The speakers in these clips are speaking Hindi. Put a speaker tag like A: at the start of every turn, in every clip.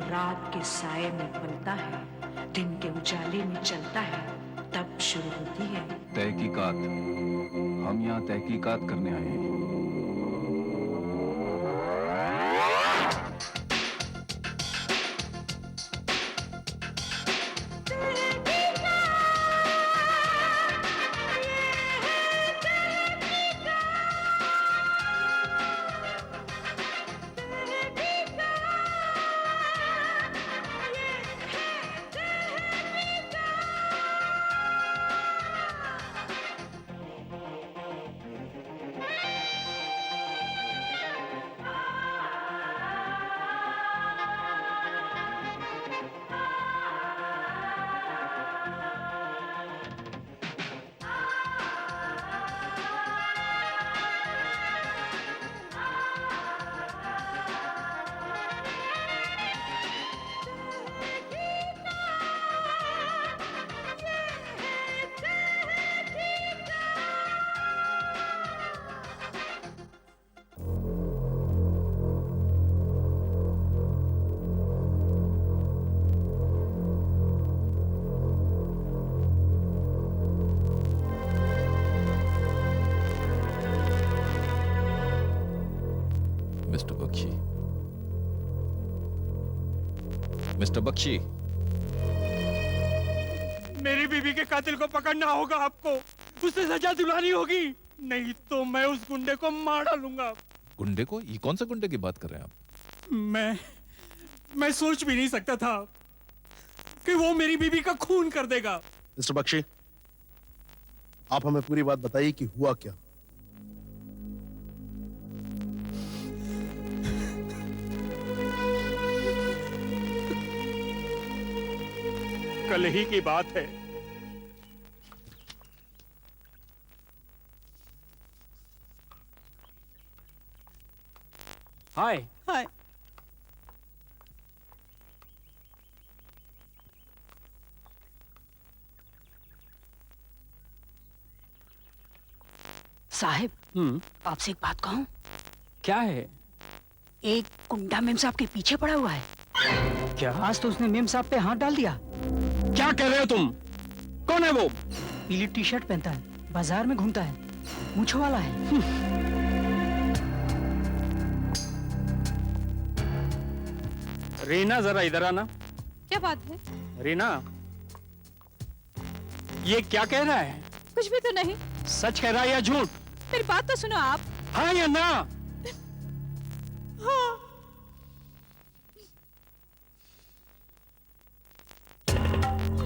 A: रात के साये में पलता है, दिन के उजाले में चलता है, तब शुरू होती है
B: तहकीकात। हम यहाँ तहकीकात करने आए हैं।
C: मिस्टर बख्शी, मिस्टर बख्शी,
D: मेरी बीवी के कातिल को पकड़ना होगा आपको, उसे सजा दिलानी होगी, नहीं तो मैं उस गुंडे को मार डालूंगा।
C: गुंडे को? ये कौन सा गुंडे की बात कर रहे हैं आप?
D: मैं सोच भी नहीं सकता था कि वो मेरी बीवी का खून कर देगा।
E: मिस्टर बख्शी, आप हमें पूरी बात बताइए कि हुआ क्या।
D: कल ही की बात है। हाय
F: हाय।
A: साहिब, आपसे एक बात कहूं?
D: क्या है?
A: एक गुंडा मेम साहब के पीछे पड़ा हुआ है।
D: क्या?
A: आज तो उसने मेम साहब पे हाथ डाल दिया।
D: क्या कह रहे हो तुम? कौन है वो?
A: पीली टी शर्ट पहनता है, बाजार में घूमता है, मूंछों वाला है।
D: रीना, जरा इधर आना।
F: क्या बात है?
D: रीना, ये क्या कह रहा है?
F: कुछ भी तो नहीं।
D: सच कह रहा है या झूठ?
F: मेरी बात तो सुनो आप।
D: हाँ या ना?
F: हाँ।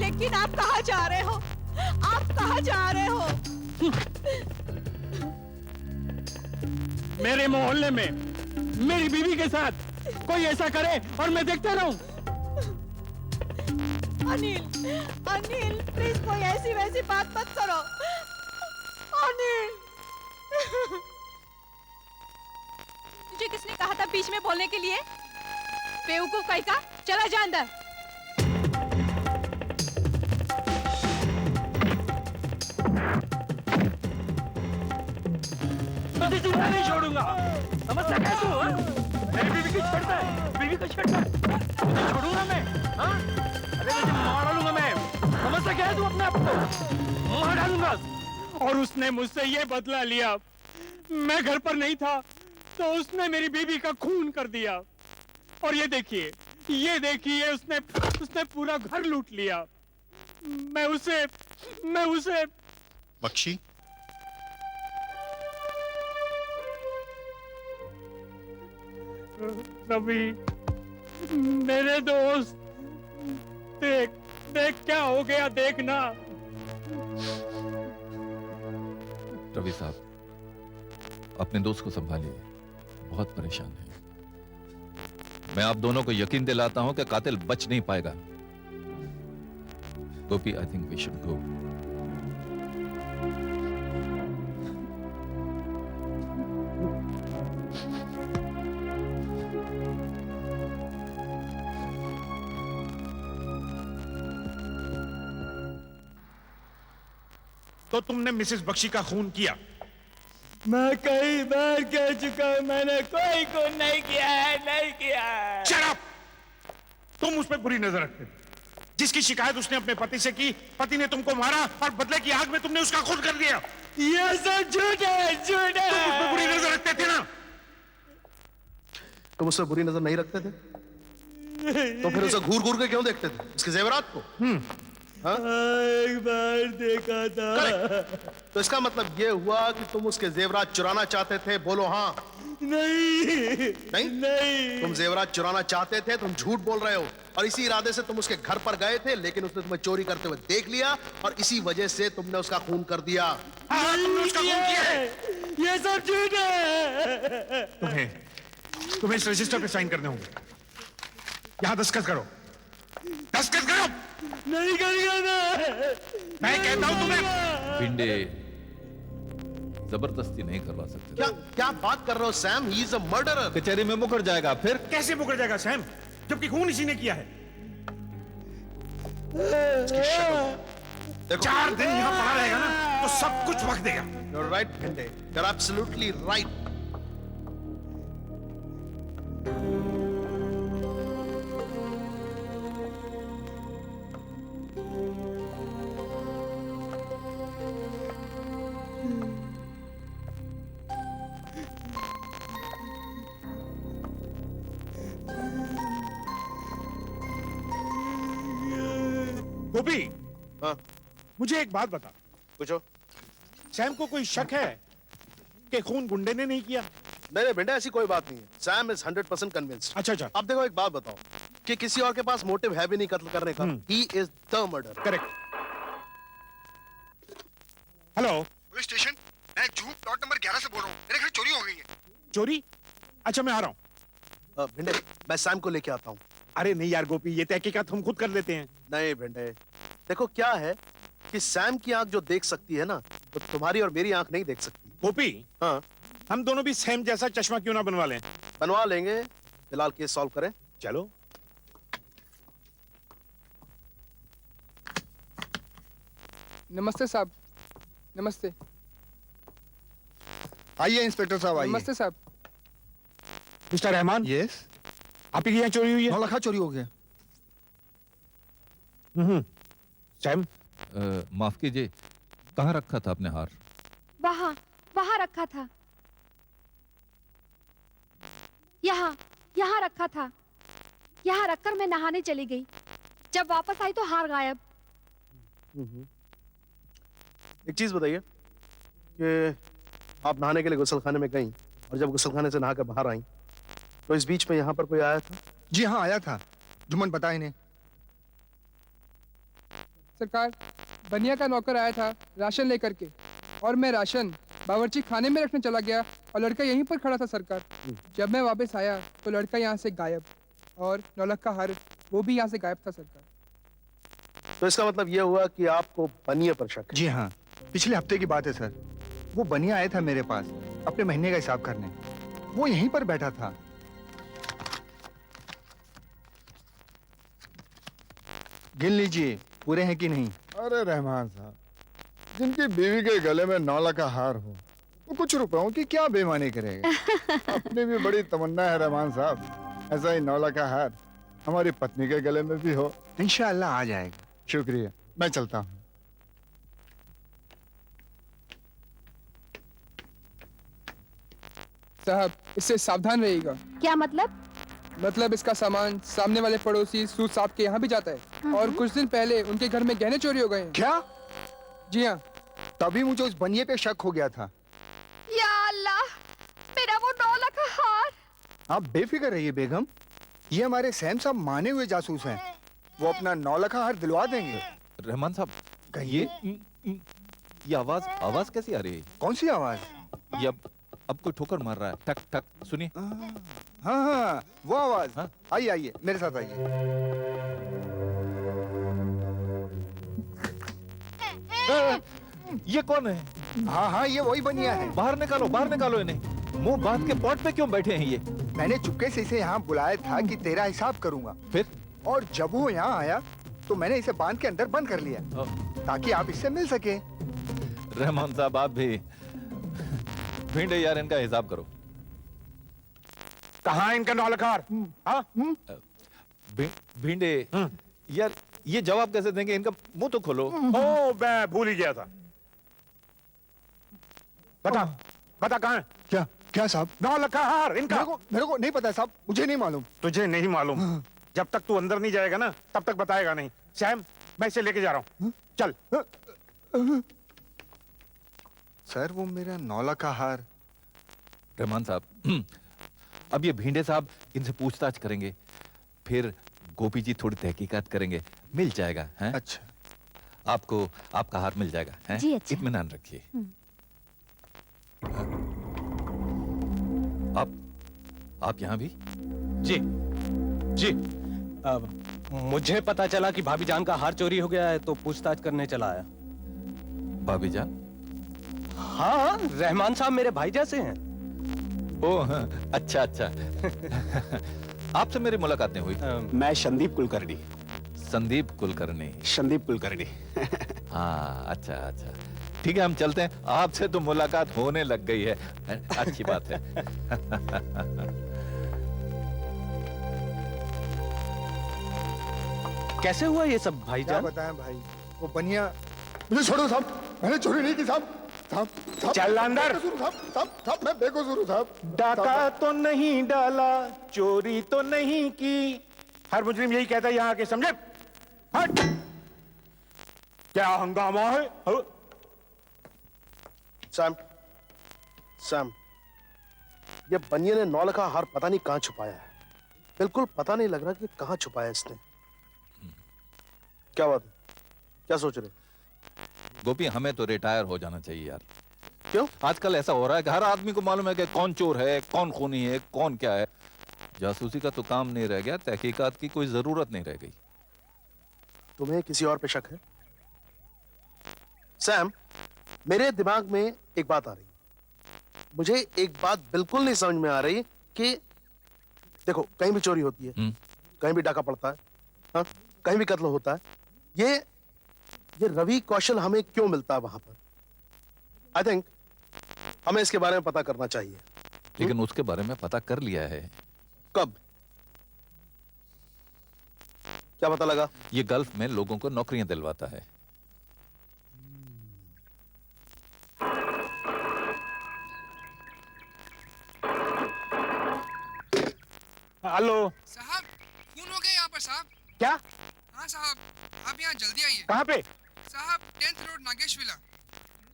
F: लेकिन आप कहाँ जा रहे हो? आप कहाँ जा रहे हो?
D: मेरे मोहल्ले में मेरी बीवी के साथ कोई ऐसा करे और मैं देखता रहूं?
F: अनिल, अनिल, प्लीज कोई ऐसी वैसी बात मत करो। अनिल, तुझे किसने कहा था बीच में बोलने के लिए? बेवकूफ कहीं का, चला जा अंदर।
D: मैं नहीं छोड़ूंगा। समझता क्या तू? हाँ? मेरी बीवी को छोड़ता है, बीवी को छोड़ता है। तुझे छोड़ूंगा मैं? हाँ? अरे तुझे मार डालूंगा मैं। समझता क्या है तू अपने आप को? मार डालूंगा। और उसने मुझसे ये बदला लिया। मैं घर पर नहीं था तो उसने मेरी बीवी का खून कर दिया। और ये देखिए, उसने पूरा घर लूट लिया। मैं उसे
E: बख्शी,
D: रवि, मेरे दोस्त, देख क्या हो गया, देखना।
C: रवि साहब, अपने दोस्त को संभालिए, बहुत परेशान है। मैं आप दोनों को यकीन दिलाता हूं कि कातिल बच नहीं पाएगा। Gopi, I think we should go.
G: तो तुमने मिसेस बख्शी का खून किया?
D: मैं कई बार कह चुका हूं, मैंने कोई खून नहीं किया है, नहीं किया है।
G: Shut up! तुम उस पर बुरी नजर रखते थे। जिसकी शिकायत उसने अपने पति से की, पति ने तुमको मारा और बदले की आग में तुमने उसका खून कर दिया।
D: ये सब झूठ है, झूठ
G: तुम उस पर
D: है।
G: बुरी नजर रखते थे ना।
E: तुम उससे बुरी नजर नहीं रखते थे तो फिर उसे घूर घूर के क्यों देखते थे, उसके जेवरात को?
D: एक बार देखा था।
E: तो इसका मतलब यह हुआ कि तुम उसके जेवरात चुराना चाहते थे। बोलो हाँ।
D: नहीं
E: नहीं?
D: नहीं।
E: तुम जेवरात चुराना चाहते थे, तुम झूठ बोल रहे हो। और इसी इरादे से तुम उसके घर पर गए थे, लेकिन उसने तुम्हें चोरी करते हुए देख लिया और इसी वजह से तुमने उसका खून कर दिया।
G: हाँ, तुमने उसका खून किया है।
D: ये सब झूठ है।
G: तुम्हें इस रजिस्टर पे साइन करने होंगे। यहां दस्तखत करो, दस्तखत करो।
D: नहीं करेगा ना।
G: मैं कहता हूं तुम्हें।
C: भिंडे जबरदस्ती नहीं करवा सकते।
E: क्या क्या बात कर रहे हो Sam? He is a murderer.
C: कचहरी में मुकर जाएगा फिर।
G: कैसे मुकर जाएगा सैम, जबकि खून इसी ने किया है।
E: देखो,
G: 4 दिन यहां पड़ा रहेगा ना तो सब कुछ वक्त देगा।
E: you're right, Bhinde. You're absolutely right.
G: गोपी,
E: हाँ,
G: मुझे एक बात बता,
E: पूछो।
G: सैम को कोई शक है कि खून गुंडे ने नहीं किया?
E: नहीं भिंडे, ऐसी कोई बात नहीं है। Sam is 100% convinced.
G: अच्छा अच्छा,
E: अब देखो, एक बात बताओ कि किसी और के पास मोटिव है भी नहीं कत्ल करने का। He is the murder.
G: Correct. Hello,
H: police station, मैं जूह प्लॉट नंबर 11 से बोल रहा हूँ। मेरे घर चोरी हो गई है।
G: चोरी? अच्छा मैं आ रहा हूँ।
E: भिंडे, मैं सैम को लेके आता हूँ।
G: अरे नहीं यार गोपी, ये तहकीकात हम खुद कर लेते हैं।
E: नहीं भिंडे, देखो क्या है कि सैम की आंख जो देख सकती है ना, तो तुम्हारी और मेरी आंख नहीं देख सकती।
G: गोपी,
E: हाँ,
G: हम दोनों भी सैम जैसा चश्मा क्यों ना बनवा लें?
E: बनवा लेंगे। फिलहाल केस सॉल्व करें।
G: चलो।
I: नमस्ते साहब। नमस्ते।
H: आइए इंस्पेक्टर साहब, आइए।
I: नमस्ते साहब।
G: मिस्टर रहमान,
H: यस,
G: आप ही के यहाँ चोरी हुई है?
H: 9 लाख चोरी हो गया।
G: सैम,
C: माफ कीजिए, कहाँ रखा था आपने हार?
F: वहाँ वहाँ रखा था। यहाँ यहाँ रखा था। यहाँ रखकर मैं नहाने चली गई। जब वापस आई तो हार गायब।
E: एक चीज बताइए कि आप नहाने के लिए गुसलखाने में गईं और जब गुसलखाने से नहाकर बाहर आईं तो इस बीच में यहाँ पर कोई आया था?
H: जी हाँ, आया था। जुम्मन पता इन्हें।
I: सरकार, बनिया का नौकर आया था राशन लेकर के, और मैं राशन बावर्ची खाने में रखने चला गया और लड़का यहीं पर खड़ा था सरकार। जब मैं वापस आया तो लड़का यहाँ से गायब, और 9 लाख का हार वो भी यहाँ से गायब था सरकार।
E: तो इसका मतलब यह हुआ कि आपको बनिया पर शक है।
H: जी हाँ, पिछले हफ्ते की बात है सर। वो बनिया आया था मेरे पास अपने महीने का हिसाब करने। वो यहीं पर बैठा था। गिन लीजिए पूरे हैं कि नहीं।
J: अरे रहमान साहब, जिनकी बीवी के गले में 9 लाख का हार हो, वो कुछ रुपयों की क्या बेईमानी करेगा? अपनी भी बड़ी तमन्ना है रहमान साहब, ऐसा ही 9 लाख का हार हमारी पत्नी के गले में भी हो।
H: इंशाअल्लाह आ जाएगा।
J: शुक्रिया, मैं चलता हूँ।
I: साहब, इससे सावधान रहिएगा।
F: क्या मतलब?
I: मतलब इसका सामान सामने वाले पड़ोसी सूद साहब के यहाँ भी जाता है, और कुछ दिन पहले उनके घर में गहने चोरी हो गए हैं।
H: क्या?
I: जी हाँ।
H: तभी मुझे उस बनिए पे शक हो गया था।
F: या अल्लाह, मेरा वो 9 लाख का हार।
H: आप बेफिक्र रहिए बेगम, ये हमारे सैम साहब माने हुए जासूस हैं। वो अपना 9 लाख का हार दिलवा देंगे।
C: रहमान साहब,
H: कहिए।
C: ये आवाज आवाज कैसी आ रही है?
H: कौन सी आवाज?
C: ये अब कोई ठोकर मार रहा है। ठक ठक, सुनिए।
H: हाँ हाँ, वो आवाज।
C: हाँ?
H: आइए आइए, मेरे साथ आइए।
C: ये कौन है?
H: हाँ हाँ, ये वही बनिया है।
C: बाहर निकालो इन्हें। मुंह बांध के पॉट पे क्यों बैठे हैं ये?
H: मैंने चुपके से इसे यहाँ बुलाया था कि तेरा हिसाब करूंगा।
C: फिर?
H: और जब वो यहाँ आया तो मैंने इसे बांध के अंदर बंद कर लिया, ताकि आप इससे मिल सके।
C: रहमान साहब, आप भी भिंडे यार, इनका हिसाब करो।
G: कहाँ है इनका 9 लाख हार? हाँ?
C: भिंडे यार ये जवाब कैसे देंगे? इनका मुंह तो खोलो।
G: ओ मैं भूल ही गया था। बता बता कहाँ है?
H: क्या क्या साहब?
G: 9 लाख का हार इनका।
H: मेरे को नहीं पता साहब, मुझे नहीं मालूम।
G: तुझे नहीं मालूम? जब तक तू अंदर नहीं जाएगा ना तब तक बताएगा नहीं। सैम मैं इसे लेके जा रहा हूँ, चल।
H: सर वो मेरा 9 लाख का हार।
C: रहमान साहब, अब ये भिंडे साहब इनसे पूछताछ करेंगे, फिर गोपी जी थोड़ी तहकीकात करेंगे, मिल जाएगा। हैं?
H: अच्छा
C: आपको आपका हार मिल जाएगा। हैं?
F: जी, अच्छा।
C: इत्मीनान रखिए। आप यहाँ भी?
D: जी जी, मुझे पता चला कि भाभी जान का हार चोरी हो गया है तो पूछताछ करने चला आया।
C: भाभी जान?
D: हाँ, रहमान साहब मेरे भाई जैसे हैं।
C: ओह हाँ, अच्छा अच्छा। आपसे मेरी मुलाकात नहीं हुई।
K: मैं संदीप कुलकर्णी।
C: संदीप कुलकर्णी?
K: संदीप कुलकर्णी।
C: हाँ अच्छा अच्छा, ठीक है हम चलते हैं। आपसे तो मुलाकात होने लग गई है, अच्छी बात है।
D: कैसे हुआ ये सब भाई
H: क्या
D: जान?
H: बताएं भाई, वो बनिया। मुझे छोड़ो साहब, मैंने चोरी नहीं की साहब। साहब साहब,
G: चल अंदर।
H: साहब साहब साहब, मैं बेकसूर हूँ साहब।
G: डाका तो नहीं डाला, चोरी तो नहीं की। हर मुजरिम यही कहता है यहाँ आके, समझे? हट! क्या हंगामा है?
E: सैम, सैम, ये बनिए ने 9 लाख का हार पता नहीं कहाँ छुपाया है। बिल्कुल पता नहीं लग रहा कि कहाँ छुपाया इसने। क्या बात है? क्या सोच रहे?
C: गोपी हमें तो रिटायर हो जाना चाहिए यार।
E: क्यों?
C: आजकल ऐसा हो रहा है कि हर आदमी को मालूम है कि कौन चोर है, कौन खूनी है, कौन क्या है। जासूसी का तो काम नहीं रह गया, तहकीकात की कोई जरूरत नहीं रह गई।
E: तुम्हें किसी और पे शक है? सैम, मेरे दिमाग में एक बात आ रही है। मुझे एक बात बिल्कुल नहीं समझ में आ रही कि देखो, कहीं भी चोरी होती है, कहीं भी डाका पड़ता है, हाँ? कहीं भी कत्ल होता है। ये रवि कौशल हमें क्यों मिलता है वहां पर? आई थिंक हमें इसके बारे में पता करना चाहिए।
C: लेकिन उसके बारे में पता कर लिया है।
E: कब? क्या पता लगा?
C: ये गल्फ में लोगों को नौकरियां दिलवाता है।
G: हेलो
I: साहब, खून हो गया यहाँ पर साहब।
G: क्या?
I: हाँ साहब, आप यहाँ जल्दी आइए।
G: कहाँ पे?
I: साहब 10th road Nagesh villa.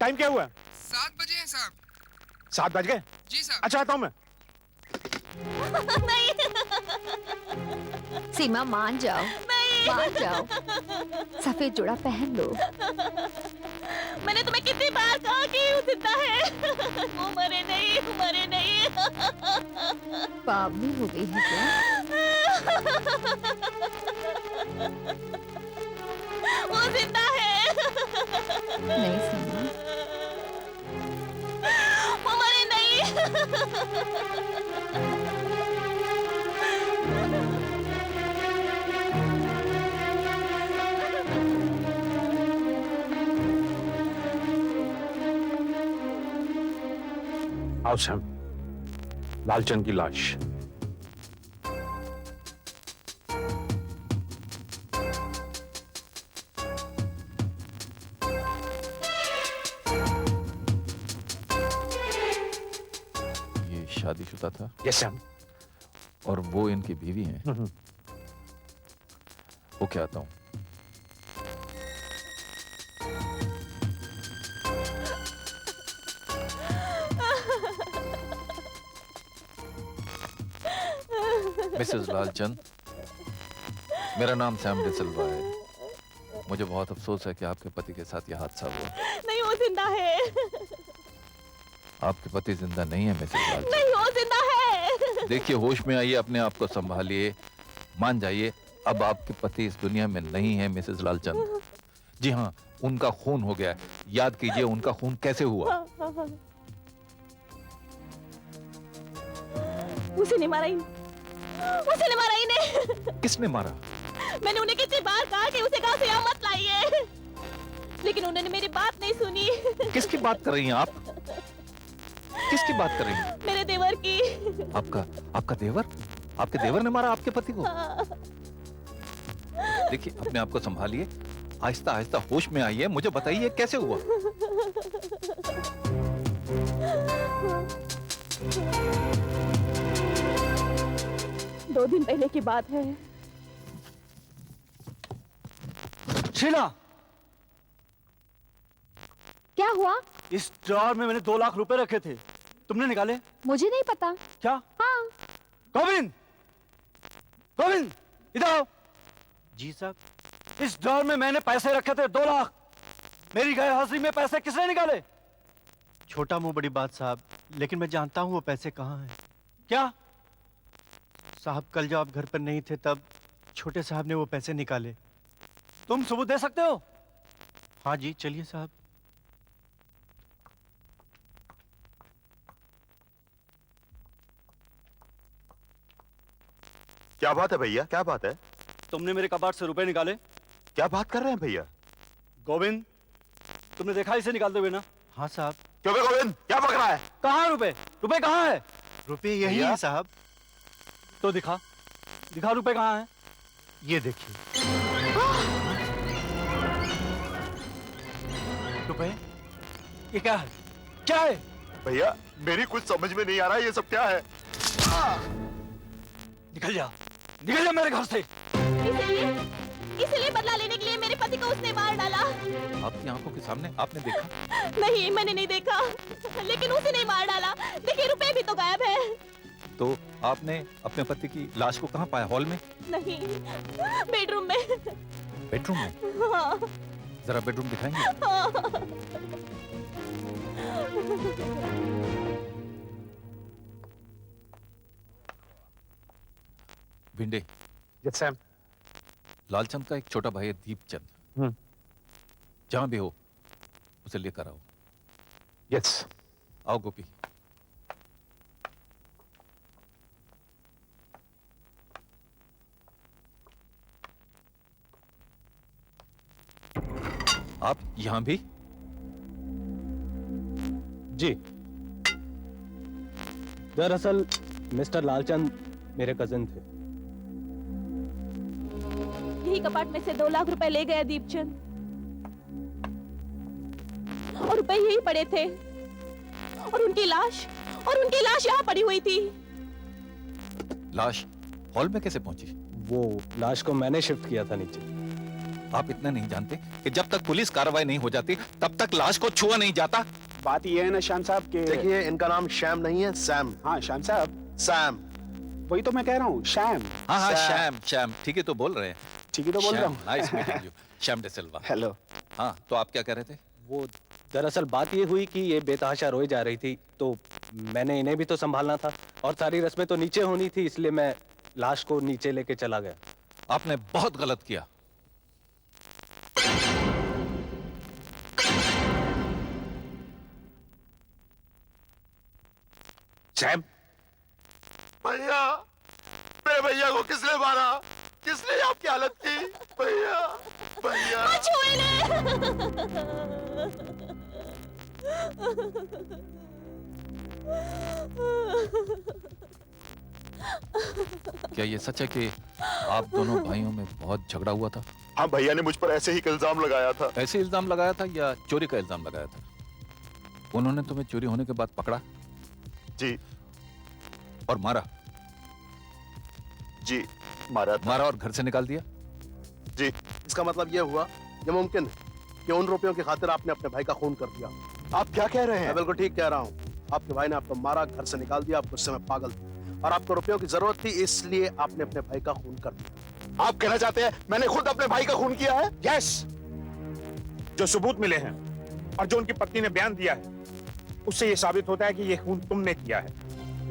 G: Time क्या हुआ?
I: 7 बजे हैं साहब।
G: 7 बज गए?
I: जी साहब।
G: अच्छा आता हूँ मैं।
L: सीमा मान जाओ, मान जाओ, सफेद जोड़ा पहन लो।
F: मैंने तुम्हें कितनी बार कहा कि वो जिंदा है। वो मरे नहीं, मरे नहीं।
L: पावनी हो गई है क्या?
F: वो जिंदा है।
L: नहीं सीमा,
F: वो मरे नहीं।
G: आओ सैम, लालचंद की लाश।
C: ये शादीशुदा था?
G: Yes Sam.
C: और वो इनकी बीवी हैं? ओके आता हूँ। मिसेस लालचंद, मेरा नाम सैम डिसिल्वा है। मुझे बहुत अफसोस है कि आपके पति के साथ यह हादसा हुआ।
F: नहीं, वो जिंदा है।
C: आपके पति जिंदा नहीं है मिसेस लालचंद।
F: नहीं, वो जिंदा है।
C: देखिए, होश में आइए, अपने आप को संभालिए, मान जाइए अब आपके पति इस दुनिया में नहीं है मिसेस लालचंद। जी हाँ, उनका खून हो गया। याद कीजिए उनका खून कैसे हुआ।
F: उसे नहीं मारा, उसे नहीं मारा इन्हें।
C: किसने मारा?
F: मैंने उन्हें कितनी बार कहा कि उसे गांव से यहाँ मत लाइए, लेकिन उन्होंने मेरी बात नहीं सुनी।
C: किसकी बात कर रही हैं आप? किसकी बात कर रही हैं?
F: मेरे देवर की।
C: आपका देवर? आपके देवर ने मारा आपके पति को? देखिए अपने आप को संभालिए, आहिस्ता आहिस्ता होश में आइए, मुझे बताइए कैसे हुआ।
F: दो दिन पहले की बात है।
D: शीला,
L: क्या हुआ?
D: इस ड्रॉर में मैंने 2 लाख रुपए रखे थे, तुमने निकाले?
L: मुझे नहीं पता।
D: क्या?
L: हाँ।
D: गोविंद, गोविंद, इधर आओ। जी साहब। इस ड्रॉर में मैंने पैसे रखे थे 2 लाख। मेरी गैर हाजिरी में पैसे किसने निकाले?
K: छोटा मुंह बड़ी बात साहब, लेकिन मैं जानता हूं वो पैसे कहाँ हैं।
D: क्या?
K: साहब कल जब आप घर पर नहीं थे तब छोटे साहब ने वो पैसे निकाले।
D: तुम सबूत दे सकते हो?
K: हाँ जी, चलिए साहब।
M: क्या बात है भैया, क्या बात है?
D: तुमने मेरे कबाड़ से रुपए निकाले?
M: क्या बात कर रहे हैं भैया?
D: गोविंद, तुमने देखा इसे निकालते हुए ना?
K: हाँ साहब।
M: क्यों बे गोविंद, क्या पक रहा है?
D: कहाँ रुपए? रुपए कहाँ है?
K: रुपए यही है साहब।
D: तो दिखा, दिखा रुपए कहाँ है?
K: ये देखिए।
D: रुपए? ये क्या है? क्या है?
M: भैया मेरी कुछ समझ में नहीं आ रहा है, ये सब क्या है?
D: निकल जा, निकल जा मेरे घर से।
F: इसलिए बदला लेने के लिए मेरे पति को उसने मार डाला।
C: आपकी आंखों के सामने आपने देखा?
F: नहीं, मैंने नहीं देखा, लेकिन उसी ने मार डाला। देखिए रुपए भी तो गायब है।
C: तो आपने अपने पति की लाश को कहाँ पाया? हॉल में?
F: नहीं, बेडरूम में।
C: बेडरूम में?
F: हाँ।
C: जरा बेडरूम दिखाएंगे?
F: हाँ।
C: भिंडे।
E: Yes Sam.
C: लालचंद का एक छोटा भाई है दीपचंद, जहां भी हो उसे लेकर आओ।
E: यस।
C: आओ गोपी। आप यहां भी?
N: जी, दरअसल मिस्टर लालचंद मेरे कजिन थे।
F: यही कपाट में से 2 लाख रुपए ले गया दीपचंद, और रुपए यही पड़े थे, और उनकी लाश यहाँ पड़ी हुई थी।
C: लाश हॉल में कैसे पहुंची?
N: वो लाश को मैंने शिफ्ट किया था नीचे।
C: आप इतना नहीं जानते कि जब तक पुलिस कार्रवाई नहीं हो जाती तब तक लाश को छुआ नहीं जाता?
G: बात ये है ना श्याम साहब के।
E: देखिए इनका नाम श्याम नहीं है, सैम।
G: हाँ श्याम साहब।
E: सैम।
G: वही तो मैं कह रहा हूँ, श्याम।
C: हाँ हाँ श्याम, श्याम ठीक है तो बोल रहे हैं।
G: ठीक ही तो बोल रहा हूँ।
C: Nice meeting you, Shyam day Silva.
G: Hello.
C: हाँ तो आप क्या कह रहे थे?
N: वो दरअसल बात ये हुई कि ये बेतहाशा रोई जा रही थी, तो मैंने इन्हें भी तो संभालना था, और सारी रस्में तो नीचे होनी थी, इसलिए मैं लाश को नीचे लेके चला गया।
C: आपने बहुत गलत किया।
M: सैम। भैया, मेरे भैया को किसने मारा? किसने आपकी हालत की? भैया, भैया।
C: क्या ये सच है कि आप दोनों भाइयों में बहुत झगड़ा हुआ था?
M: हाँ भैया ने मुझ पर ऐसे ही इल्जाम लगाया था।
C: ऐसे इल्जाम लगाया था या चोरी का इल्जाम लगाया था? उन्होंने तुम्हें चोरी होने के बाद पकड़ा?
M: जी।
C: और मारा?
M: जी मारा था।
C: मारा और घर से निकाल दिया?
M: जी।
E: इसका मतलब यह हुआ, यह मुमकिन है कि उन रुपयों की खातिर आपने अपने भाई का खून कर दिया।
M: आप क्या कह रहे हैं?
E: मैं बिल्कुल ठीक कह रहा हूँ। आपके भाई ने आपको मारा, घर से निकाल दिया, आप गुस्से में पागल थे और आपको रुपयों की जरूरत थी, इसलिए आपने अपने भाई का खून कर दिया।
M: आप कहना चाहते हैं मैंने खुद अपने भाई का खून किया है?
G: यस। जो सबूत मिले हैं और जो उनकी पत्नी ने बयान दिया है, उससे यह साबित होता है कि यह खून तुमने किया है,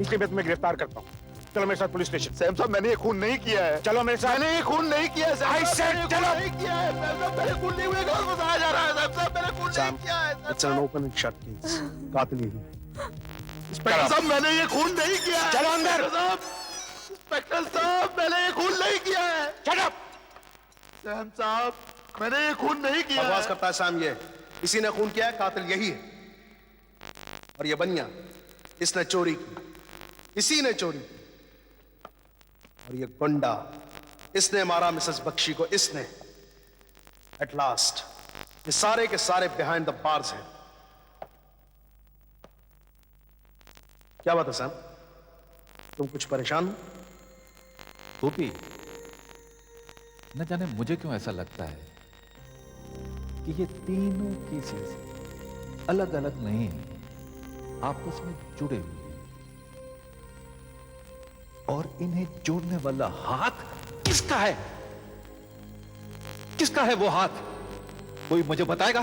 G: इसलिए मैं तुम्हें गिरफ्तार करता हूँ। चलो मेरे साथ पुलिस स्टेशन।
M: सैम साहब मैंने ये खून नहीं किया है।
G: चलो मेरे साथ।
M: मैंने ये खून नहीं किया है।
G: I said चलो।
M: नहीं किया है। सैम साहब मेरे खून नहीं हुए, घर घुसाया जा रहा है। सैम साहब मैंने खून नहीं किया है।
E: It's an open and shut case. कातिल यही।
M: इंस्पेक्टर साहब मैंने ये खून नहीं किया है।
G: चलो अंदर।
M: इंस्पेक्टर साहब मैंने ये खून नहीं किया है।
G: Shut up।
M: सैम साहब मैंने ये खून नहीं किया है।
E: बकवास करता है सैम, ये इसी ने खून किया है, कातिल यही है। और ये बनिया, इसने चोरी की, इसी ने चोरी की। और ये गुंडा, इसने मारा मिसेस बख्शी को, इसने। एट लास्ट ये सारे के सारे बिहाइंड द बार्स हैं। क्या बात है सैम, तुम कुछ परेशान हो?
C: गोपी, न जाने मुझे क्यों ऐसा लगता है कि ये तीनों केसेस अलग अलग नहीं, आपस में जुड़े हुए हैं। और इन्हें जोड़ने वाला हाथ किसका है? किसका है वो हाथ? कोई मुझे बताएगा?